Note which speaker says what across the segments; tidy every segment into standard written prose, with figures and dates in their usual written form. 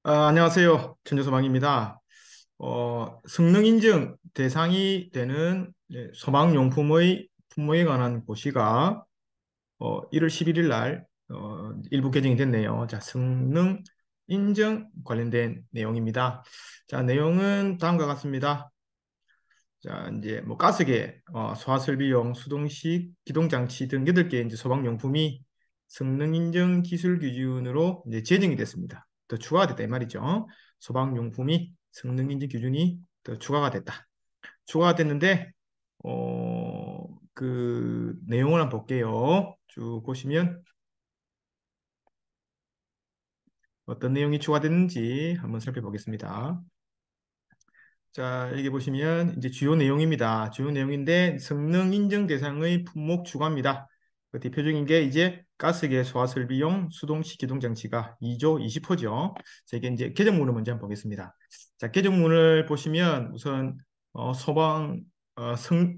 Speaker 1: 안녕하세요. 천재소방입니다. 성능 인증 대상이 되는 소방용품의 품목에 관한 고시가 1월 11일 날 일부 개정이 됐네요. 자, 성능 인증 관련된 내용입니다. 자, 내용은 다음과 같습니다. 자, 이제 뭐 가스계, 소화설비용, 수동식 기동장치 등 8개 이제 소방용품이 성능 인증 기술 기준으로 이제 제정이 됐습니다. 더 추가가 됐다 이 말이죠. 소방용품이 성능 인증 기준이 더 추가가 됐다. 추가가 됐는데 그 내용을 한번 볼게요. 쭉 보시면 어떤 내용이 추가됐는지 한번 살펴보겠습니다. 자, 여기 보시면 이제 주요 내용입니다. 주요 내용인데 성능 인증 대상의 품목 추가입니다. 그 대표적인 게 이제 가스계 소화설비용 수동식 기동장치가 2조 20호죠. 자, 이게 이제 개정문을 먼저 한번 보겠습니다. 자, 개정문을 보시면 우선 소방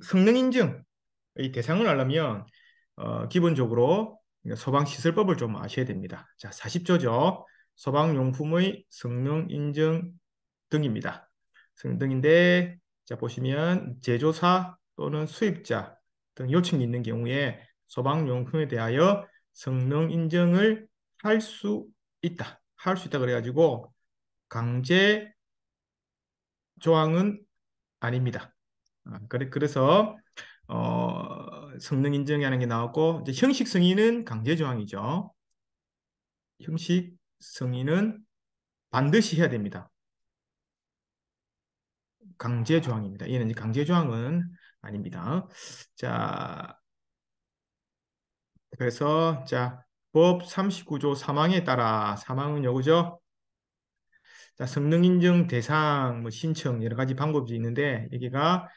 Speaker 1: 성능 인증의 대상을 알려면 기본적으로 소방시설법을 좀 아셔야 됩니다. 자, 40조죠. 소방용품의 성능 인증 등입니다. 등인데 자 보시면 제조사 또는 수입자 등 요청이 있는 경우에 소방용품에 대하여 성능 인증을 할 수 있다. 할 수 있다 그래가지고 강제 조항은 아닙니다. 그래서 성능 인증이라는 게 나왔고 이제 형식 승인은 강제 조항이죠. 형식 승인은 반드시 해야 됩니다. 강제 조항입니다. 얘는 이제 강제 조항은 아닙니다. 자, 그래서 자, 법 39조 사망에 따라 사망은 요거죠. 자, 성능 인증 대상 뭐 신청 여러 가지 방법이 있는데 여기가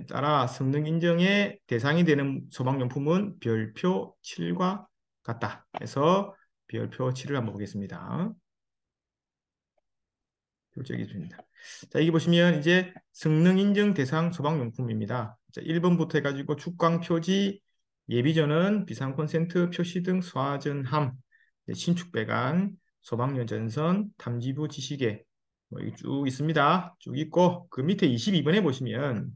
Speaker 1: 따라 성능 인증의 대상이 되는 소방용품은 별표 7과 같다. 그래서 별표 7을 한번 보겠습니다. 교재 기준입니다. 자, 여기 보시면 이제 성능 인증 대상 소방용품입니다. 자, 1번부터 해가지고 축광 표지, 예비전원, 비상 콘센트, 표시 등 소화전함, 신축 배관, 소방용 전선, 탐지부 지시계 뭐 여기 쭉 있습니다. 쭉 있고 그 밑에 22번에 보시면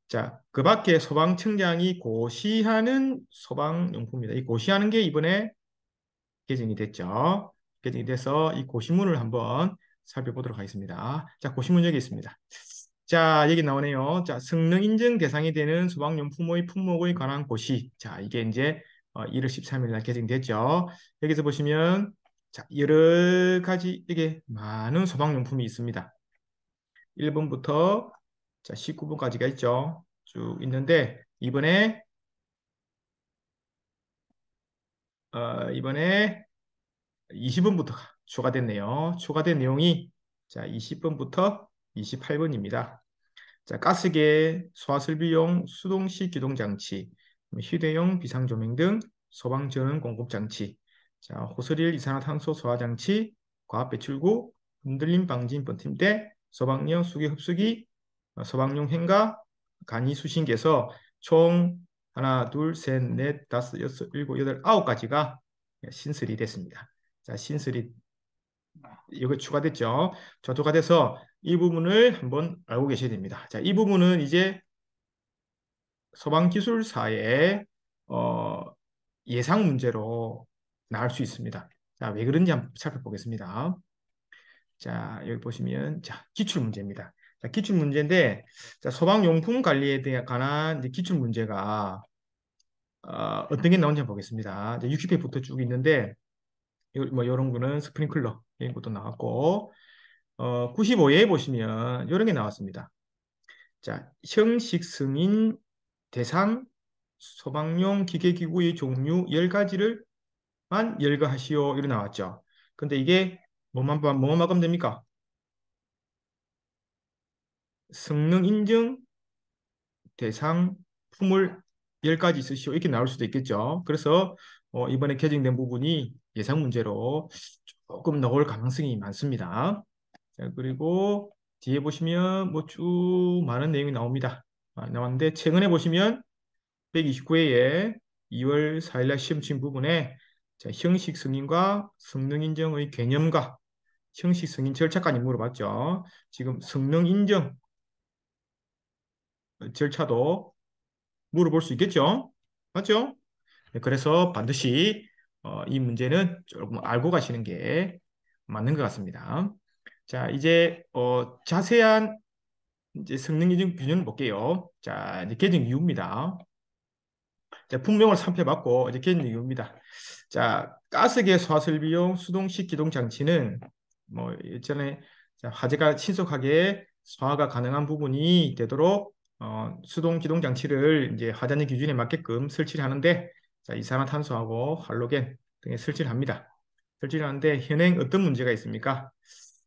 Speaker 1: 자, 그 밖에 소방청장이 고시하는 소방용품입니다. 이 고시하는 게 이번에 개정이 됐죠. 개정이 돼서 이 고시문을 한번 살펴보도록 하겠습니다. 자, 고시문 여기 있습니다. 자, 여기 나오네요. 자, 성능 인증 대상이 되는 소방용품의 품목에 관한 고시. 자, 이게 이제 1월 13일 날 개정됐죠. 여기서 보시면 자, 여러 가지 이게 많은 소방용품이 있습니다. 1번부터 자, 19번까지가 있죠. 쭉 있는데 이번에 20번부터 추가됐네요. 추가된 내용이 자 20번부터 28번입니다. 자 가스계, 소화설비용, 수동식 기동장치, 휴대용 비상조명 등 소방전원 공급장치, 자 호스릴 이산화탄소 소화장치, 과압배출구, 흔들림 방지 버팀대, 소방용 수기 흡수기, 소방용 행가, 간이 수신기에서 총 하나, 둘, 셋, 넷, 다섯, 여섯, 일곱, 여덟, 아홉 가지가 신설이 됐습니다. 자, 신설이 이거 추가됐죠. 저조가 돼서 이 부분을 한번 알고 계셔야 됩니다. 자, 이 부분은 이제 소방기술사의 어, 예상 문제로 나올 수 있습니다. 자, 왜 그런지 한번 살펴보겠습니다. 자, 여기 보시면 자, 기출 문제입니다. 자, 기출 문제인데 자, 소방용품 관리에 대해 관한 이제 기출 문제가 어떤 게 나오는지 한번 보겠습니다. 60회부터 쭉 있는데 뭐 이런 거는 스프링클러 이런 것도 나왔고 95회에 보시면 이런 게 나왔습니다. 자, 형식 승인 대상 소방용 기계기구의 종류 10가지를 만 열거하시오 이렇게 나왔죠. 근데 이게 뭐만 바꾸면 됩니까? 성능 인증 대상 품을 10가지 쓰시오 이렇게 나올 수도 있겠죠. 그래서 이번에 개정된 부분이 예상 문제로 조금 나올 가능성이 많습니다. 자, 그리고 뒤에 보시면 뭐 쭉 많은 내용이 나옵니다. 나왔는데 최근에 보시면 129회에 2월 4일날 시험 친 부분에 자, 형식 승인과 성능 인정의 개념과 형식 승인 절차까지 물어봤죠. 지금 성능 인정 절차도 물어볼 수 있겠죠. 맞죠? 네, 그래서 반드시 이 문제는 조금 알고 가시는 게 맞는 것 같습니다. 자, 이제 자세한 이제 성능 기준 균형을 볼게요. 자, 이제 계정 이유입니다. 자, 품명을 살펴봤고 이제 계정 이유입니다. 자, 가스계 소화설비용 수동식 기동 장치는 뭐 예전에 자, 화재가 신속하게 소화가 가능한 부분이 되도록 수동 기동 장치를 이제 화재는 기준에 맞게끔 설치를 하는데 자, 이산화탄소하고 할로겐 등에 설치를 합니다. 설치를 하는데 현행 어떤 문제가 있습니까?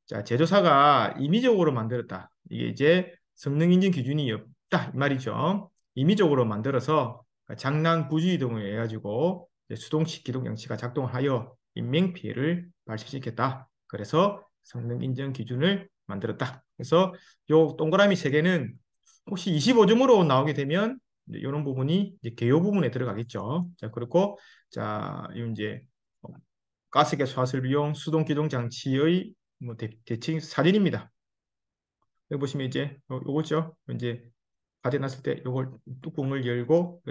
Speaker 1: 자, 제조사가 임의적으로 만들었다. 이게 이제 성능 인증 기준이 없다 이 말이죠. 임의적으로 만들어서 장난 부주의 등을 해가지고 수동식 기동 장치가 작동하여 인명 피해를 발생시켰다. 그래서 성능 인증 기준을 만들었다. 그래서 요 동그라미 세 개는 혹시 25점으로 나오게 되면 이런 부분이 이제 개요 부분에 들어가겠죠. 자, 그리고 자, 이제 가스계 소화설 비용 수동 기동 장치의 뭐 대칭 사진입니다. 여기 보시면 이제 요거죠. 이제 화재 났을 때 요걸 뚜껑을 열고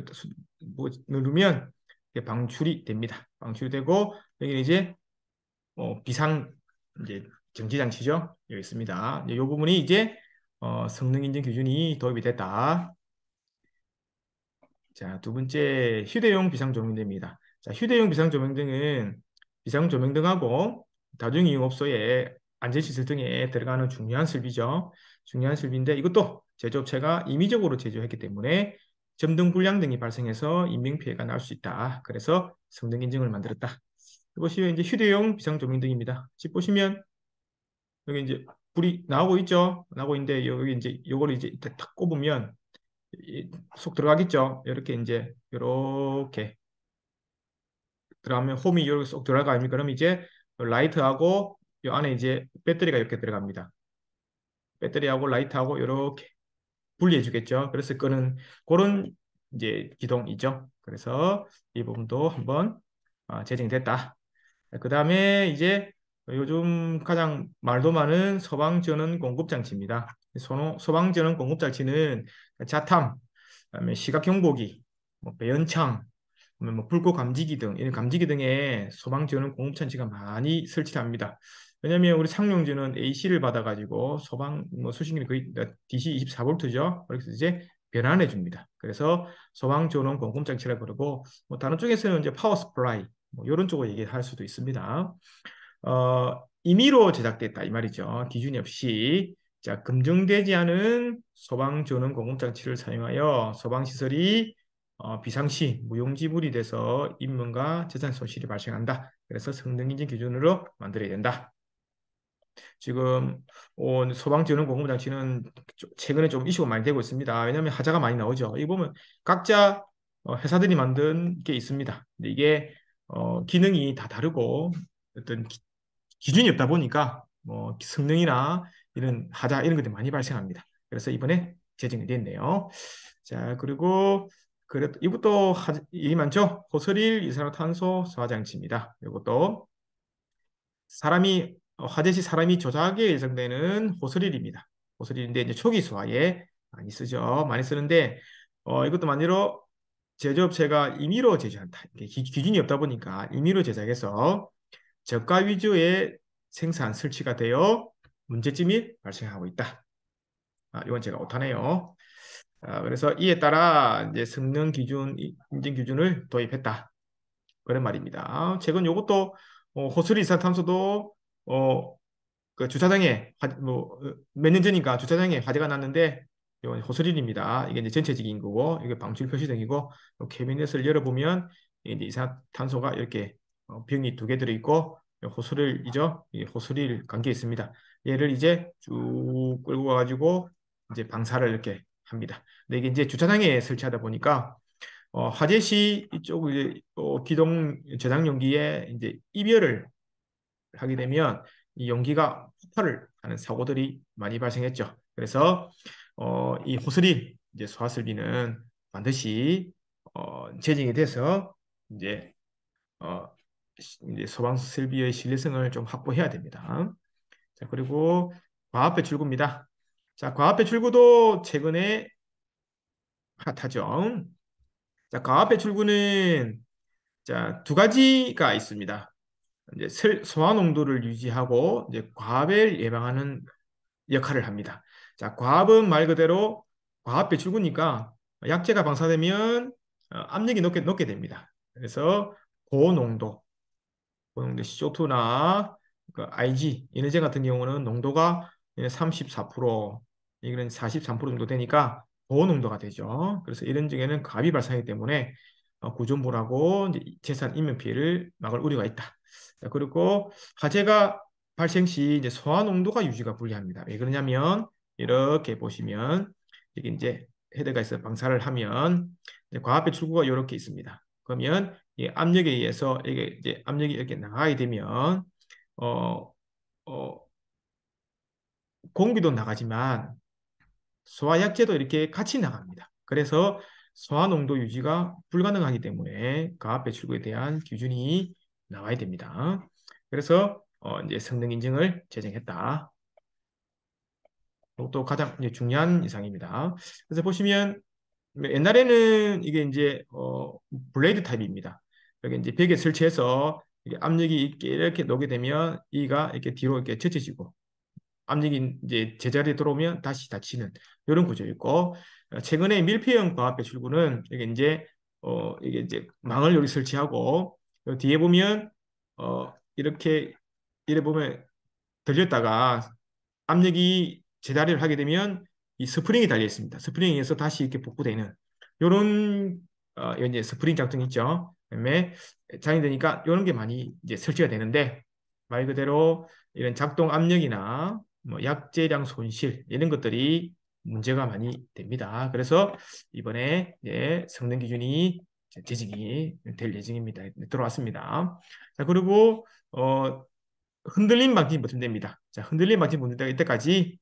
Speaker 1: 뭐 누르면 방출이 됩니다. 방출이 되고 여기 이제 비상 이제 정지 장치죠. 여기 있습니다. 이 부분이 이제 성능 인증 기준이 도입이 됐다. 자, 두 번째 휴대용 비상조명등입니다. 자, 휴대용 비상조명등은 비상조명등하고 다중이용업소의 안전시설 등에 들어가는 중요한 설비죠. 중요한 설비인데 이것도 제조업체가 임의적으로 제조했기 때문에 점등 불량 등이 발생해서 인명피해가 날 수 있다. 그래서 성능 인증을 만들었다. 보시면 이제 휴대용 비상조명등입니다. 지금 보시면 여기 이제 불이 나오고 있죠. 나오고 있는데 여기 이제 요거를 이제 탁 꼽으면 속 들어가겠죠. 이렇게 이제 이렇게 들어가면 홈이 이렇게 쏙 들어갈 거 아닙니까? 그럼 이제 라이트하고 이 안에 이제 배터리가 이렇게 들어갑니다. 배터리하고 라이트하고 이렇게 분리해 주겠죠. 그래서 끄는 그런 이제 기동이죠. 그래서 이 부분도 한번 제정이 됐다. 그 다음에 이제 요즘 가장 말도 많은 소방전원 공급장치입니다. 소방전원 공급장치는 자탐, 그다음에 시각경보기, 뭐 배연창, 뭐 불꽃 감지기 등 이런 감지기 등의 소방전원 공급장치가 많이 설치합니다. 왜냐하면 우리 상용지는 AC를 받아가지고 소방 뭐 수신기는 거의 DC 24V죠. 그래서 이제 변환해 줍니다. 그래서 소방전원 공급장치라 그러고 뭐 다른 쪽에서는 이제 파워 스프라이 뭐 이런 쪽으로 얘기할 수도 있습니다. 임의로 제작됐다 이 말이죠. 기준이 없이 자 검증되지 않은 소방전원 공급장치를 사용하여 소방시설이 비상시 무용지물이 돼서 인명과 재산 손실이 발생한다. 그래서 성능인증 기준으로 만들어야 된다. 지금 소방지원 공급장치는 최근에 좀 이슈가 많이 되고 있습니다. 왜냐하면 하자가 많이 나오죠. 이 보면 각자 회사들이 만든 게 있습니다. 근데 이게 기능이 다 다르고 어떤 기준이 없다 보니까 뭐 성능이나 이런 하자 이런 것들이 많이 발생합니다. 그래서 이번에 제정이 됐네요. 자, 그리고 이것도 이 많죠? 호스릴 이산화탄소 소화장치입니다. 이것도 사람이 화재 시 사람이 조작에 예상되는 호스릴입니다. 호스릴인데 이제 초기 소화에 많이 쓰죠. 많이 쓰는데 이것도 만일로 제조업체가 임의로 제조한다. 기준이 없다 보니까 임의로 제작해서 저가 위주의 생산 설치가 되어 문제점이 발생하고 있다. 이건 제가 오타네요. 그래서 이에 따라 이제 성능 기준 인증 기준을 도입했다. 그런 말입니다. 최근 이것도 호스리 이산탄소도 어, 그 주차장에 몇 년 전인가 주차장에 화재가 났는데 이건 호스릴입니다. 이게 이제 전체적인 거고 이게 방출 표시등이고 캐비넷을 열어보면 이제 이산탄소가 이렇게 병이 두 개 들어있고 호스릴이죠. 이 호스릴 관계 있습니다. 얘를 이제 쭉 끌고 가가지고 이제 방사를 이렇게 합니다. 근데 이게 이제 주차장에 설치하다 보니까 화재 시 이쪽 이제 기동 저장 용기에 이제 이별을 하게 되면 이 용기가 폭발을 하는 사고들이 많이 발생했죠. 그래서 이 호스린 이제 소화설비는 반드시 제정이 돼서 이제 어, 이제 소방 설비의 신뢰성을 좀 확보해야 됩니다. 자, 그리고 과합배출구입니다. 자, 과합배출구도 최근에 핫하죠. 자, 과합배출구는 자, 두 가지가 있습니다. 이제 소화 농도를 유지하고 이제 과합을 예방하는 역할을 합니다. 자, 과합은 말 그대로 과합 배출구니까 약재가 방사되면 압력이 높게 됩니다. 그래서 고농도, 고농도 CO2나 그 IG, 에너제 같은 경우는 농도가 34%, 이거는 43% 정도 되니까 고농도가 되죠. 그래서 이런 중에는 갑이 발생하기 때문에 구존불하고 이제 재산 인명 피해를 막을 우려가 있다. 자, 그리고 화재가 발생 시 이제 소화 농도가 유지가 불리합니다. 왜 그러냐면 이렇게 보시면 이게 이제 헤드가 있어 방사를 하면 이제 과합 배출구가 이렇게 있습니다. 그러면 이 압력에 의해서 이게 이제 압력이 이렇게 나가게 되면 어, 어, 공기도 나가지만 소화약제도 이렇게 같이 나갑니다. 그래서 소화 농도 유지가 불가능하기 때문에 과합 배출구에 대한 기준이 나와야 됩니다. 그래서 이제 성능 인증을 제정했다. 또 가장 이제 중요한 이상입니다. 그래서 보시면 옛날에는 이게 이제 블레이드 타입입니다. 여기 이제 벽에 설치해서 이게 압력이 있게 이렇게 놓게 되면 이가 이렇게 뒤로 이렇게 젖혀지고 압력이 이제 제자리에 들어오면 다시 닫히는 이런 구조였고 최근에 밀폐형 과압 배출구는 이게 이제 망을 여기 설치하고 여기 뒤에 보면 이렇게 이래 보면 들렸다가 압력이 제자리를 하게 되면 이 스프링이 달려 있습니다. 스프링에 의해서 다시 이렇게 복구되는 이런 이제 스프링 작동이 있죠. 그다음에 장애되니까 이런 게 많이 이제 설치가 되는데 말 그대로 이런 작동 압력이나 뭐 약재량 손실 이런 것들이 문제가 많이 됩니다. 그래서 이번에 성능 기준이 제정이 될 예정입니다. 들어왔습니다. 자, 그리고 흔들림 방지 버튼됩니다. 자, 흔들림 방지 버튼 이때까지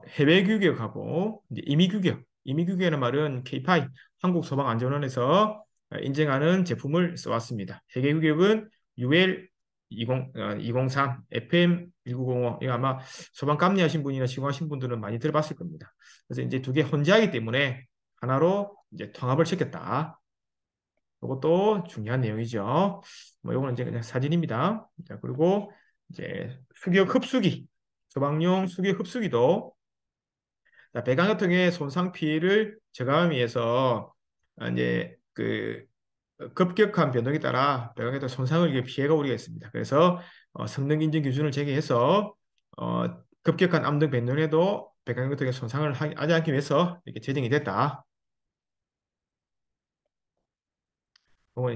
Speaker 1: 해외 규격하고 이제 임의 규격, 임의 규격이라는 말은 KPI, 한국소방안전원에서 인증하는 제품을 써왔습니다. 해외 규격은 UL 203, FM 1905. 이거 아마 소방 감리하신 분이나 시공하신 분들은 많이 들어봤을 겁니다. 그래서 이제 두 개 혼재하기 때문에 하나로 이제 통합을 시켰다. 이것도 중요한 내용이죠. 뭐 이거는 이제 그냥 사진입니다. 자, 그리고 이제 수격 흡수기, 소방용 수격 흡수기도 자, 배관계통의 손상 피해를 제거하기 위해서 이제 그 급격한 변동에 따라 배관계통 손상을 이게 피해가 우리가 있습니다. 그래서 성능 인증 기준을 제기해서 급격한 암등 변동에도 배관계통의 손상을 하지 않기 위해서 이렇게 제정이 됐다.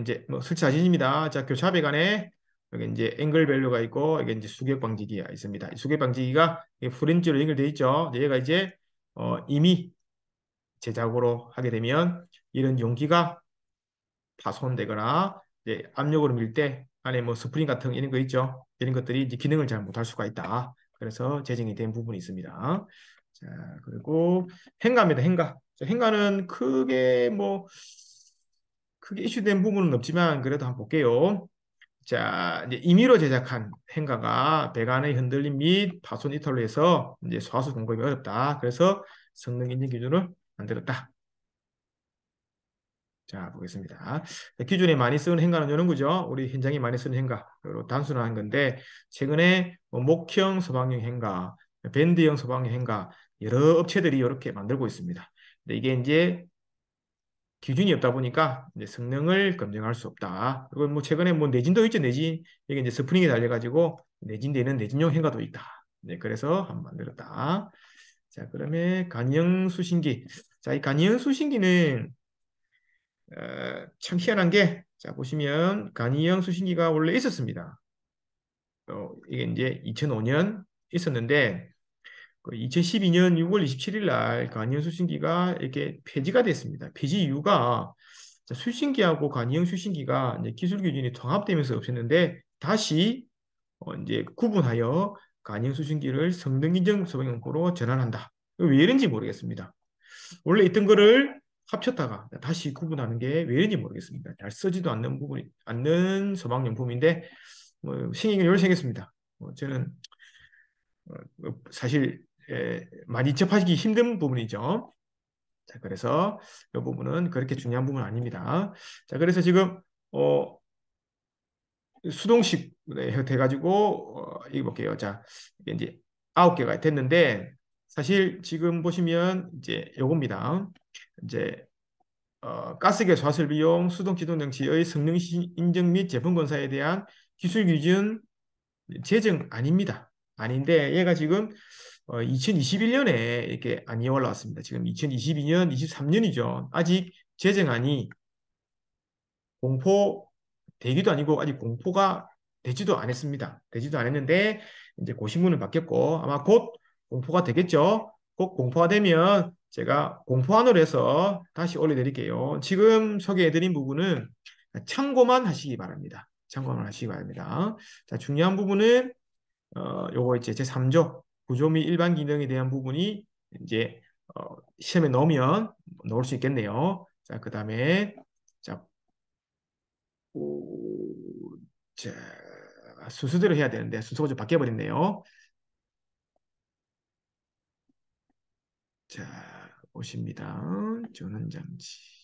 Speaker 1: 이제 뭐 설치 사진입니다. 자, 교차 배관에 여기 이제 앵글 밸류가 있고 이게 이제 수격 방지기가 있습니다. 이 수격 방지기가 프렌즈로 연결되어 있죠. 얘가 이제 이미 제작으로 하게 되면 이런 용기가 파손되거나 이제 압력으로 밀 때 안에 뭐 스프링 같은 이런 거 있죠. 이런 것들이 이제 기능을 잘 못할 수가 있다. 그래서 제정이 된 부분이 있습니다. 자, 그리고 행가입니다. 행가. 자, 행가는 크게 이슈된 부분은 없지만 그래도 한번 볼게요. 자, 이제 임의로 제작한 행가가 배관의 흔들림 및 파손 이탈로 해서 이제 소화수 공급이 어렵다. 그래서 성능 인증 기준을 만들었다. 자, 보겠습니다. 기존에 많이 쓰는 행가는 이런 거죠. 우리 현장에 많이 쓰는 행가. 단순한 건데, 최근에 뭐 목형 소방용 행가, 밴드형 소방용 행가, 여러 업체들이 이렇게 만들고 있습니다. 근데 이게 이제 기준이 없다 보니까 이제 성능을 검증할 수 없다. 그리고 뭐 최근에 뭐 내진도 있죠, 내진. 이게 이제 스프링이 달려가지고 내진되는 내진용 행가도 있다. 네, 그래서 한번 만들었다. 자, 그러면 간이형 수신기. 자, 이 간이형 수신기는 참 희한한 게, 자, 보시면 간이형 수신기가 원래 있었습니다. 이게 이제 2005년 있었는데, 2012년 6월 27일 날 간이형 수신기가 이렇게 폐지가 됐습니다. 폐지 이유가 자, 수신기하고 간이형 수신기가 이제 기술 기준이 통합되면서 없었는데, 다시 이제 구분하여 간이형 수신기를 성능 인증 소방용구로 전환한다. 왜 이런지 모르겠습니다. 원래 있던 거를 합쳤다가 다시 구분하는 게 왜 이런지 모르겠습니다. 잘 쓰지도 않는 소방용품인데 뭐 생기긴 열 생겼습니다. 저는 사실 많이 접하기 힘든 부분이죠. 자, 그래서 이 부분은 그렇게 중요한 부분은 아닙니다. 자, 그래서 지금 어, 수동식 돼가지고 이거 볼게요. 자, 이게 이제 9개가 됐는데 사실 지금 보시면 이제 요겁니다. 이제 가스계 수화설 비용, 수동 지동 장치의 성능 인증 및 제품 검사에 대한 기술 기준 제정 아닙니다. 아닌데 얘가 지금 2021년에 이렇게 안이 올라왔습니다. 지금 2022년, 23년이죠. 아직 제정안이 공포되기도 아니고 아직 공포가 되지도 않았습니다. 되지도 않았는데 이제 그 신문을 받겠고 아마 곧 공포가 되겠죠. 곧 공포가 되면 제가 공포안으로 해서 다시 올려드릴게요. 지금 소개해드린 부분은 참고만 하시기 바랍니다. 참고만 하시기 바랍니다. 자, 중요한 부분은 요거 이제 제3조 구조 및 일반 기능에 대한 부분이 이제 시험에 넣으면 넣을 수 있겠네요. 자, 그다음에 자, 오, 자, 순서대로 해야 되는데 순서가 좀 바뀌어 버렸네요. 자, 보십니다. 전원장치.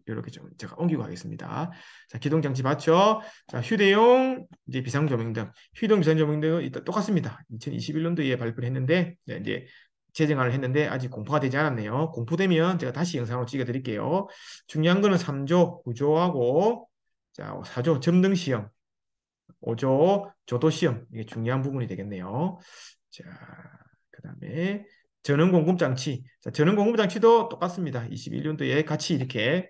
Speaker 1: 이렇게 좀 제가 옮기고 하겠습니다. 자, 기동장치 맞죠? 자, 휴대용 이제 비상조명등, 휴대용 비상조명등은 일단 똑같습니다. 2021년도에 발표를 했는데 네, 이제 재정화를 했는데 아직 공포가 되지 않았네요. 공포되면 제가 다시 영상으로 찍어드릴게요. 중요한 거는 3조 구조하고 자, 4조 점등 시험, 5조 조도 시험 이게 중요한 부분이 되겠네요. 자, 그다음에 전원 공급 장치. 자, 전원 공급 장치도 똑같습니다. 21년도에 같이 이렇게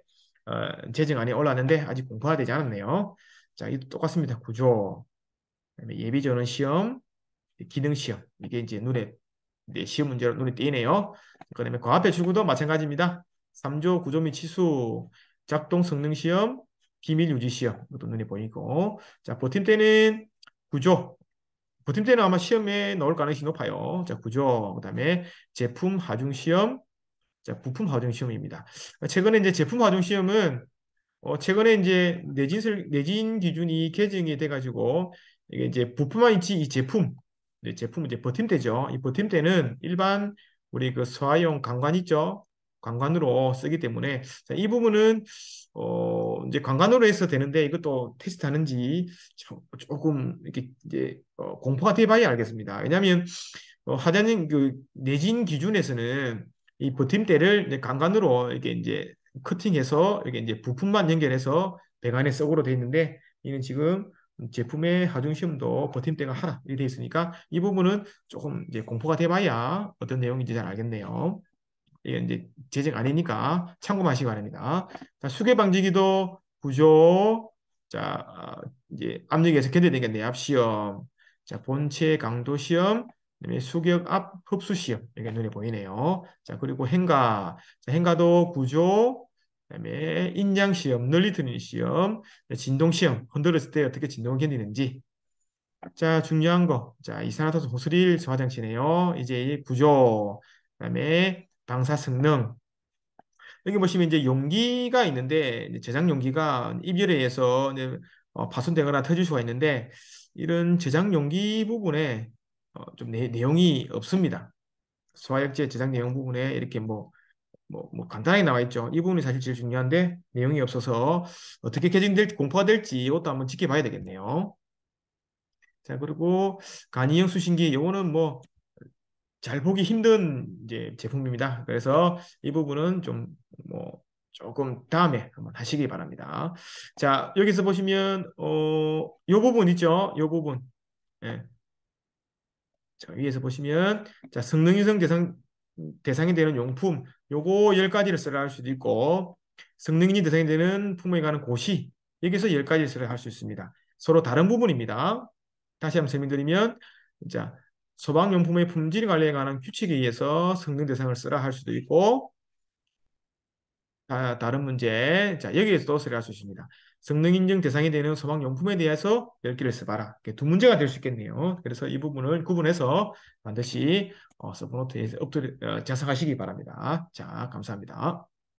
Speaker 1: 재정안이 올라왔는데 아직 공포가 되지 않았네요. 자, 이도 똑같습니다. 구조, 그다음에 예비 전원 시험, 기능 시험. 이게 이제 눈에 시험 문제로 눈에 띄네요. 그다음에 과학배 출구도 마찬가지입니다. 3조 구조 및 치수, 작동 성능 시험, 기밀 유지 시험. 이것도 눈에 보이고. 자, 버팀대는 구조. 버팀대는 아마 시험에 넣을 가능성이 높아요. 자, 구조. 그다음에 제품 하중 시험, 자, 부품 하중 시험입니다. 최근에 이제 제품 하중 시험은 최근에 이제 내진 기준이 개정이 돼가지고 이게 이제 부품만 있지 이 제품, 네, 제품 이제 버팀대죠. 이 버팀대는 일반 우리 그 소화용 관관 있죠. 관관으로 쓰기 때문에 자, 이 부분은 이제 관관으로 해서 되는데 이것도 테스트하는지 조금 이렇게 이제 공포가 돼봐야 알겠습니다. 왜냐하면 하자는 그 내진 기준에서는 이 버팀대를 이제 강간으로 이렇게 이제 커팅해서 이게 이제 부품만 연결해서 배관에 썩으로 돼 있는데 이는 지금 제품의 하중시험도 버팀대가 하나 이렇게 돼 있으니까 이 부분은 조금 이제 공포가 돼봐야 어떤 내용인지 잘 알겠네요. 이게 이제 제작 아니니까 참고하시기 바랍니다. 자, 수계 방지기도 구조, 자, 이제 압력에서 견뎌내는 내압 시험, 자, 본체 강도 시험, 그다음에 수격 앞 흡수 시험 이게 눈에 보이네요. 자, 그리고 행가, 자, 행가도 구조, 그다음에 인장 시험, 널리 트는 시험, 진동 시험, 흔들었을 때 어떻게 진동을 견디는지. 자, 중요한 거. 자, 이산화탄소 호스릴 소화장치네요. 이제 이 구조, 그다음에 방사 성능. 여기 보시면 이제 용기가 있는데 이제 제작 용기가 이별에 의해서 이제 파손되거나 터질 수가 있는데 이런 제작 용기 부분에 좀 내용이 없습니다. 소화액체 제작 내용 부분에 이렇게 뭐 간단하게 나와 있죠. 이 부분이 사실 제일 중요한데 내용이 없어서 어떻게 개정될지 공포가 될지 이것도 한번 지켜봐야 되겠네요. 자, 그리고 간이형 수신기 요거는 뭐 잘 보기 힘든 이제 제품입니다. 그래서 이 부분은 좀 뭐 조금 다음에 한번 하시기 바랍니다. 자, 여기서 보시면 요 부분 있죠? 요 부분. 예. 자, 위에서 보시면 자, 성능 인증 대상이 되는 용품 요거 10가지를 쓰라 할 수도 있고 성능인이 대상이 되는 품에 관한 고시 여기서 10가지를 쓰라 할 수 있습니다. 서로 다른 부분입니다. 다시 한번 설명드리면 자, 소방용품의 품질 관리에 관한 규칙에 의해서 성능 대상을 쓰라 할 수도 있고 다른 문제 자 여기에서도 쓰라 할 수 있습니다. 성능 인증 대상이 되는 소방용품에 대해서 10개를 써봐라. 이렇게 두 문제가 될 수 있겠네요. 그래서 이 부분을 구분해서 반드시 서브노트에 작성하시기 바랍니다. 자, 감사합니다.